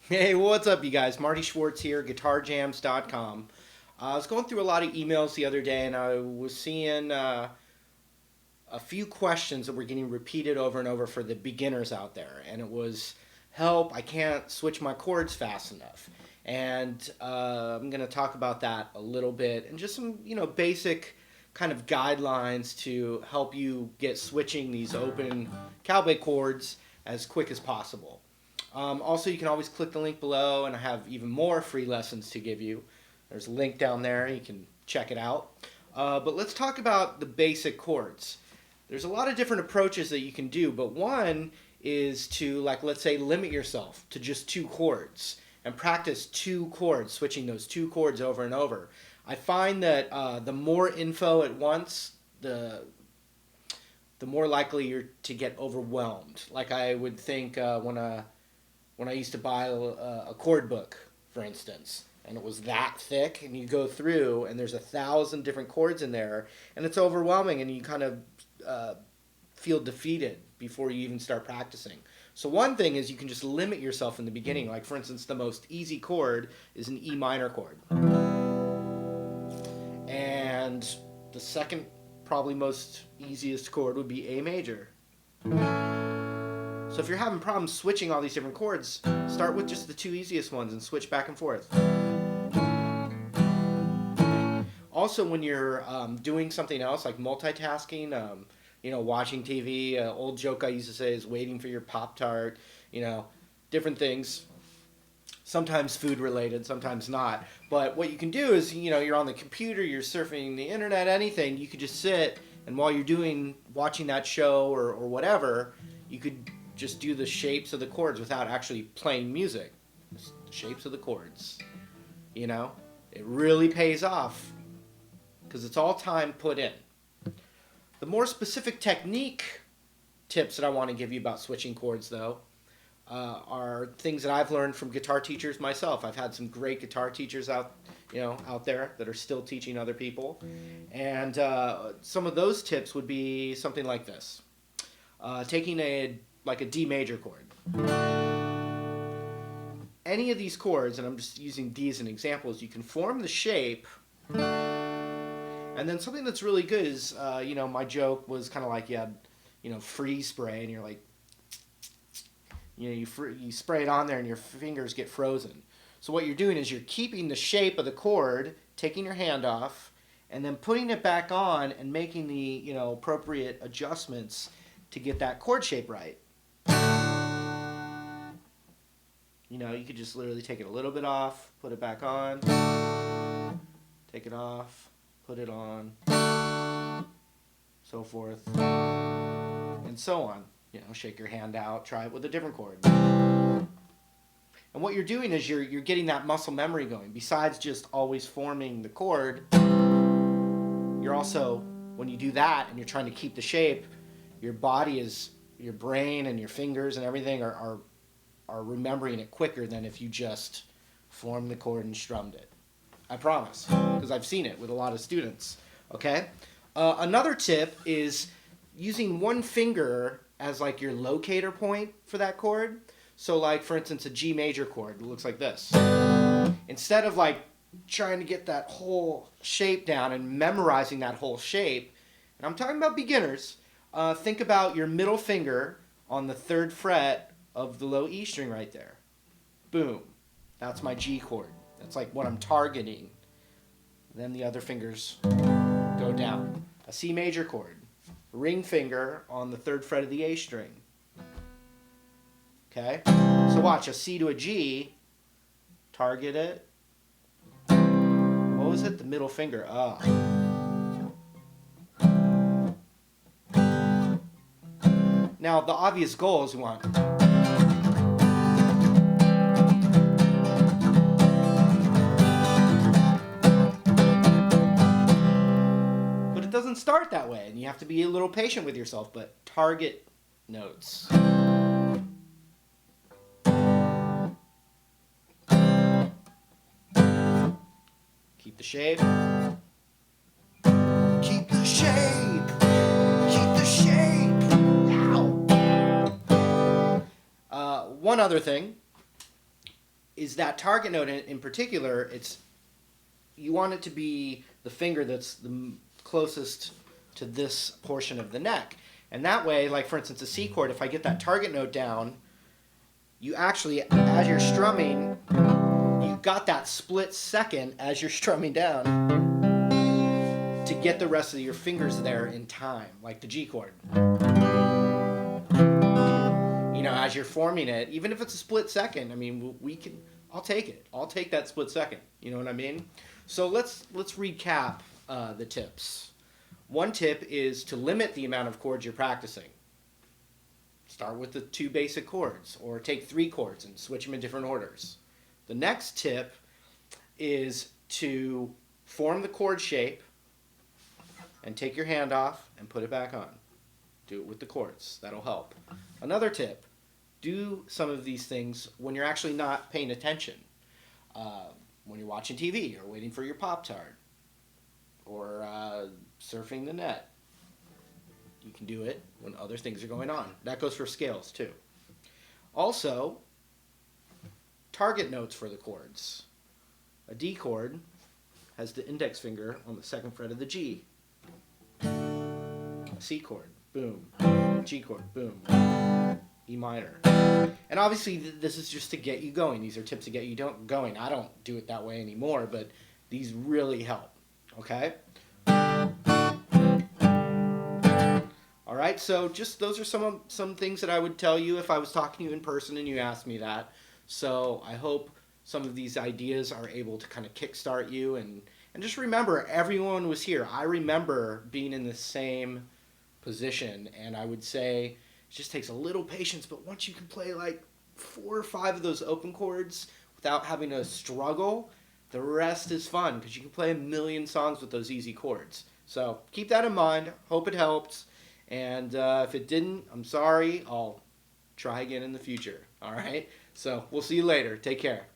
Hey, what's up, you guys? Marty Schwartz here, guitarjams.com. I was going through a lot of emails the other day, and I was seeing a few questions that were getting repeated over and over for the beginners out there. And it was, help, I can't switch my chords fast enough. And I'm going to talk about that a little bit and just some, basic kind of guidelines to help you get switching these open cowbell chords as quick as possible. Also, you can always click the link below, and I have even more free lessons to give you. There's a link down there. You can check it out. But let's talk about the basic chords. There's a lot of different approaches that you can do, but one is to, like, let's say, limit yourself to just two chords and practice two chords, switching those two chords over and over. I find that the more info at once, the more likely you're to get overwhelmed. Like I would think when I used to buy a chord book, for instance, and it was that thick, and you go through, and there's 1,000 different chords in there, and it's overwhelming, and you kind of feel defeated before you even start practicing. So one thing is you can just limit yourself in the beginning. Like, for instance, the most easy chord is an E minor chord. And the second, probably most easiest chord would be A major. So if you're having problems switching all these different chords, start with just the two easiest ones and switch back and forth. Also, when you're doing something else, like multitasking, watching TV, old joke I used to say is waiting for your Pop-Tart, different things. Sometimes food related, sometimes not. But what you can do is, you're on the computer, you're surfing the internet, anything, you could just sit, and while you're watching that show or whatever, you could just do the shapes of the chords without actually playing music. Just the shapes of the chords. It really pays off because it's all time put in. The more specific technique tips that I want to give you about switching chords, though, are things that I've learned from guitar teachers myself. I've had some great guitar teachers out there that are still teaching other people. And some of those tips would be something like this. Taking a D major chord. Any of these chords, and I'm just using these as examples, you can form the shape, and then something that's really good is, my joke was kind of like you had, freeze spray, and you're like, you spray it on there and your fingers get frozen. So what you're doing is you're keeping the shape of the chord, taking your hand off, and then putting it back on and making the, appropriate adjustments to get that chord shape right. You could just literally take it a little bit off, put it back on, take it off, put it on, so forth, and so on. Shake your hand out, try it with a different chord. And what you're doing is you're getting that muscle memory going. Besides just always forming the chord, you're also, when you do that and you're trying to keep the shape, your brain and your fingers and everything are remembering it quicker than if you just formed the chord and strummed it. I promise, because I've seen it with a lot of students. Okay? Another tip is using one finger as like your locator point for that chord. So like, for instance, a G major chord looks like this. Instead of like trying to get that whole shape down and memorizing that whole shape, and I'm talking about beginners, think about your middle finger on the 3rd fret of the low E string right there. Boom. That's my G chord. That's like what I'm targeting. Then the other fingers go down. A C major chord. Ring finger on the 3rd fret of the A string. Okay? So watch, a C to a G. Target it. What was it? The middle finger. Now, the obvious goal is we want... But it doesn't start that way, and you have to be a little patient with yourself, but target notes. Keep the shape. Keep the shape. Keep the shape. Ow. One other thing is that target note in particular. You want it to be the finger that's the closest to this portion of the neck. And that way, like for instance, a C chord, if I get that target note down, you actually, as you're strumming, you got that split second as you're strumming down to get the rest of your fingers there in time, like the G chord. You know, as you're forming it, even if it's a split second, I mean, I'll take it. I'll take that split second. You know what I mean? So let's recap the tips. One tip is to limit the amount of chords you're practicing. Start with the 2 basic chords, or take 3 chords and switch them in different orders. The next tip is to form the chord shape and take your hand off and put it back on. Do it with the chords. That'll help. Another tip, do some of these things when you're actually not paying attention. When you're watching TV or waiting for your Pop-Tart or surfing the net. You can do it when other things are going on. That goes for scales too. Also, target notes for the chords. A D chord has the index finger on the 2nd fret of the G. A C chord, boom. G chord, boom. E minor. And obviously this is just to get you going. These are tips to get you going. I don't do it that way anymore, but these really help. Okay? All right, so just those are some things that I would tell you if I was talking to you in person and you asked me that. So I hope some of these ideas are able to kind of kickstart you, and just remember, everyone was here. I remember being in the same position, and I would say it just takes a little patience, but once you can play like 4 or 5 of those open chords without having to struggle, the rest is fun because you can play a million songs with those easy chords. So keep that in mind. Hope it helped. And if it didn't, I'm sorry. I'll try again in the future. All right? So we'll see you later. Take care.